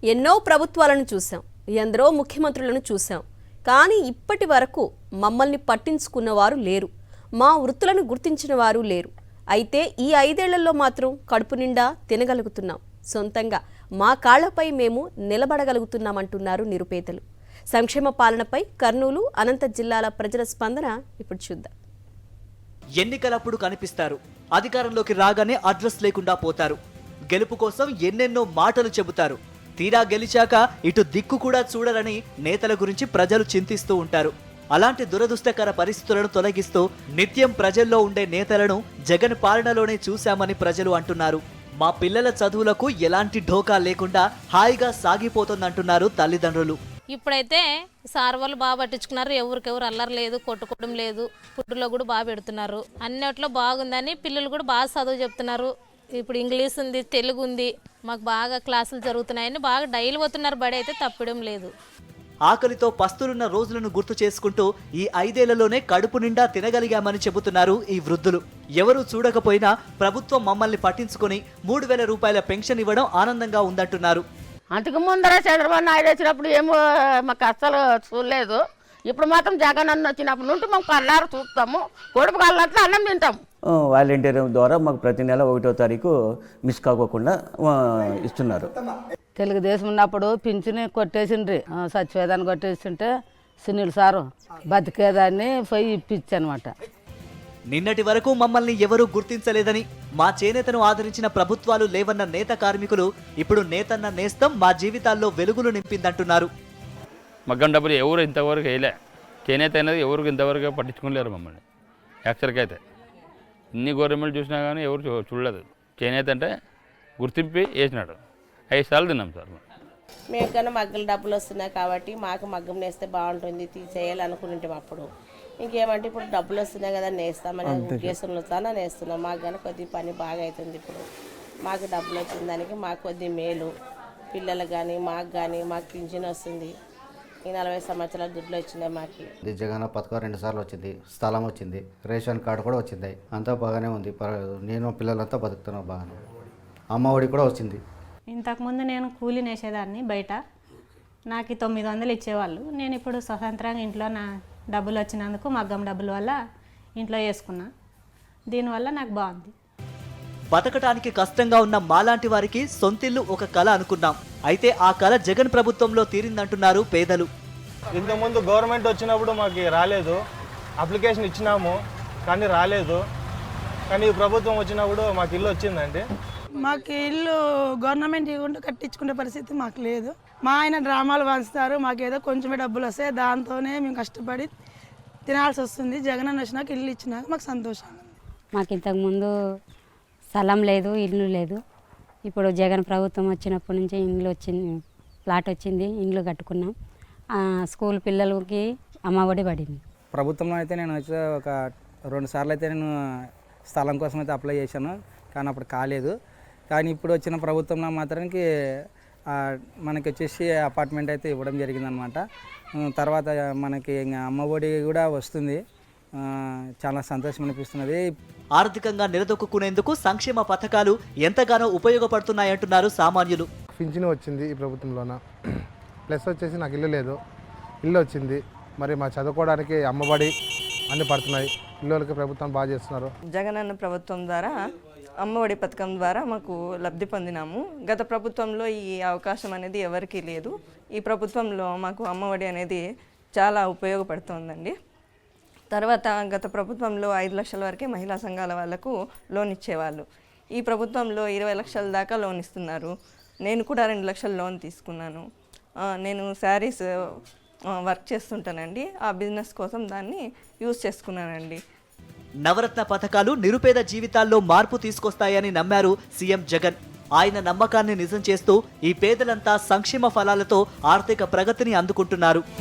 ఎన్నో ప్రభుత్వాలను చూసాం, ఎందరో ముఖ్యమంత్రులను చూసాం. కానీ ఇప్పటి వరకు మమ్మల్ని పట్టించుకున్నవారు లేరు, మా వృత్తులను గుర్తించిన వారు లేరు. అయితే ఈ 5 ఏళ్లలో మాత్రం కడుపు నిండా తినగలుగుతున్నాం, సొంతంగా మా కాళ్లపై మేము నిలబడగలుగుతున్నామంటున్నారు నిరుపేదలు. సంక్షేమ పాలనపై కర్నూలు, అనంత జిల్లాల ప్రజల స్పందన ఇప్పుడు చూద్దాం. ఎన్నికలప్పుడు కనిపిస్తారు, అధికారంలోకి రాగానే అడ్రస్ లేకుండా పోతారు. గెలుపు కోసం ఎన్నెన్నో మాటలు చెబుతారు. తీరా గెలిచాక ఇటు దిక్కు కూడా చూడరని నేతల గురించి ప్రజలు చింతిస్తూ ఉంటారు. అలాంటి దురదృష్టకర పరిస్థితులను తొలగిస్తూ నిత్యం ప్రజల్లో ఉండే నేతలను జగన్ పాలనలోనే చూశామని ప్రజలు అంటున్నారు. మా పిల్లల చదువులకు ఎలాంటి ఢోకా లేకుండా హాయిగా సాగిపోతుందంటున్నారు తల్లిదండ్రులు. ఇప్పుడైతే సార్ వాళ్ళు బాగా పట్టించుకున్నారు, ఎవరికెవరు అల్లరి లేదు, కొట్టుకోవడం లేదు, ఫుడ్లో కూడా బాగా పెడుతున్నారు. అన్నిట్లో బాగుందని పిల్లలు కూడా బాగా చదువు చెప్తున్నారు. ఇప్పుడు ఇంగ్లీష్ ఉంది, తెలుగు ఉంది, మాకు బాగా క్లాసులు జరుగుతున్నాయని బాగా డైలీ పోతున్నారు. బడి అయితే తప్పడం లేదు. ఆకలితో పస్తులున్న రోజులను గుర్తు చేసుకుంటూ ఈ 5 ఏళ్లలోనే కడుపు నిండా తినగలిగామని చెబుతున్నారు ఈ వృద్ధులు. ఎవరూ చూడకపోయినా ప్రభుత్వం మమ్మల్ని పట్టించుకొని 3000 రూపాయల పెన్షన్ ఇవ్వడం ఆనందంగా ఉందంటున్నారు. అంతకు ముందర చంద్రబాబు నాయుడు వచ్చినప్పుడు ఏమో మాకు అస్సలు చూడలేదు. ఇప్పుడు మాత్రం జగన్ అన్న వచ్చినప్పటి నుండి మేము కళ్ళారు చూస్తాము, కొడుకు కళ్ళట్లో అన్నం తింటాము. వాలంటీర్ ద్వారా మాకు ప్రతి నెల 1వ తారీఖు మిస్ కాకోకుండా ఇస్తున్నారు. తెలుగుదేశం ఉన్నప్పుడు పింఛని కొట్టేసిండ్రి, సచివేదాన్ని కొట్టేసింటే సునీల్ సారు బతికేదాన్ని పోయి ఇప్పించనమాట. నిన్నటి వరకు మమ్మల్ని ఎవరూ గుర్తించలేదని, మా చేనేతను ఆదరించిన ప్రభుత్వాలు లేవన్న నేత కార్మికులు ఇప్పుడు నేతన్న నేస్తం మా జీవితాల్లో వెలుగులు నింపిందంటున్నారు. మగ్గం డబ్బులు ఎవరు ఇంతవరకు వేయలే. చేనేత అనేది ఎవరికి ఇంతవరకు పట్టించుకోలేరు మమ్మల్ని. యాక్చువల్గా అయితే ఇన్ని గవర్నమెంట్ చూసినా కానీ ఎవరు చూడలేదు. చేనేత అంటే గుర్తింపు వేసినాడు. 5 సార్లు తిన్నాం సార్. మేము కన్నా మగ్గల డబ్బులు వస్తున్నాయి కాబట్టి మాకు మగ్గం నేస్తే బాగుంటుంది చేయాలనుకుంటాం. అప్పుడు ఇంకేమంటే ఇప్పుడు డబ్బులు వస్తున్నాయి కదా నేస్తామని ఉద్దేశంలో చాలా నేస్తున్నాం. మాకు కానీ కొద్ది పని బాగా అవుతుంది. ఇప్పుడు మాకు డబ్బులు వచ్చిన దానికి మాకు కొద్ది మేలు, పిల్లలకు కానీ మాకు కానీ మాకు పింఛన్ వస్తుంది. ఈ 40 సంవత్సరాల దుడ్లు వచ్చినాయి మాకు. జగన్ పథకం 2 సార్లు వచ్చింది, స్థలం వచ్చింది, రేషన్ కార్డు కూడా వచ్చింది. అంతా బాగానే ఉంది, పర్వాలేదు. నేను పిల్లలంతా బతుకుతున్నాం బాగానే. అమ్మ ఒడి కూడా వచ్చింది. ఇంతకుముందు నేను కూలి నేసేదాన్ని బయట, నాకు 900 ఇచ్చేవాళ్ళు. నేను ఇప్పుడు స్వతంత్రంగా ఇంట్లో నా డబ్బులు వచ్చినందుకు మగ్గం డబ్బుల వల్ల ఇంట్లో వేసుకున్నా. దీనివల్ల నాకు బాగుంది. బతకటానికి కష్టంగా ఉన్న మాలాంటి వారికి సొంతిల్లు ఒక కళ అనుకున్నాం. అయితే ఆ కళ జగన్ ప్రభుత్వంలో తీరిందంటున్నారు పేదలు. ఇంతకుముందు గవర్నమెంట్ వచ్చినప్పుడు మాకు రాలేదు, అప్లికేషన్ ఇచ్చినాము కానీ రాలేదు. కానీ ఈ ప్రభుత్వం వచ్చినప్పుడు మాకు ఇల్లు వచ్చిందండి. మాకు ఇల్లు గవర్నమెంట్ ఇవ్వకుండా కట్టించుకునే పరిస్థితి మాకు లేదు. మా ఆయన డ్రామాలు పంచుతారు, మాకేదో కొంచెమే డబ్బులు వస్తాయి, దాంతోనే మేము కష్టపడి తినాల్సి వస్తుంది. జగన్ అన్న వచ్చినాక ఇల్లు ఇచ్చినాక మాకు సంతోషంగా ఉంది. మాకు ఇంతకుముందు స్థలం లేదు, ఇల్లు లేదు. ఇప్పుడు జగన్ ప్రభుత్వం వచ్చినప్పటి నుంచి ఇల్లు వచ్చింది, ప్లాట్ వచ్చింది, ఇల్లు కట్టుకున్నాం. స్కూల్ పిల్లలకి అమ్మఒడి పడింది. ప్రభుత్వంలో అయితే నేను వచ్చి ఒక 2 సార్లు అయితే నేను స్థలం కోసం అయితే అప్లై చేశాను, కానీ అప్పుడు కాలేదు. కానీ ఇప్పుడు వచ్చిన ప్రభుత్వంలో మాత్రానికి మనకి వచ్చేసి అపార్ట్మెంట్ అయితే ఇవ్వడం జరిగిందనమాట. తర్వాత మనకి అమ్మఒడి కూడా వస్తుంది. చాలా సంతోషం అనిపిస్తున్నది. ఆర్థికంగా నిలదొక్కునేందుకు సంక్షేమ పథకాలు ఎంతగానో ఉపయోగపడుతున్నాయంటున్నారు సామాన్యులు. పింఛను వచ్చింది ఈ ప్రభుత్వంలోన, ప్లస్ వచ్చేసి నాకు ఇల్లు లేదు, ఇల్లు వచ్చింది. మరి మా చదువుకోవడానికి అమ్మఒడి అన్ని పడుతున్నాయి. పిల్లలకి ప్రభుత్వం బాగా చేస్తున్నారు. జగన్ అన్న ప్రభుత్వం ద్వారా అమ్మఒడి పథకం ద్వారా మాకు లబ్ధి పొందినాము. గత ప్రభుత్వంలో ఈ అవకాశం అనేది ఎవరికీ లేదు. ఈ ప్రభుత్వంలో మాకు అమ్మఒడి అనేది చాలా ఉపయోగపడుతుందండి. తర్వాత గత ప్రభుత్వంలో 5 లక్షల వరకే మహిళా సంఘాల వాళ్లకు లోన్ ఇచ్చేవాళ్ళు. ఈ ప్రభుత్వంలో 20 లక్షల దాకా లోన్ ఇస్తున్నారు. నేను కూడా 2 లక్షల లోన్ తీసుకున్నాను. నేను శారీస్ వర్క్ చేస్తుంటానండి, ఆ బిజినెస్ కోసం దాన్ని యూజ్ చేసుకున్నానండి. నవరత్న పథకాలు నిరుపేద జీవితాల్లో మార్పు తీసుకొస్తాయని నమ్మారు సీఎం జగన్. ఆయన నమ్మకాన్ని నిజం చేస్తూ ఈ పేదలంతా సంక్షేమ ఫలాలతో ఆర్థిక ప్రగతిని అందుకుంటున్నారు.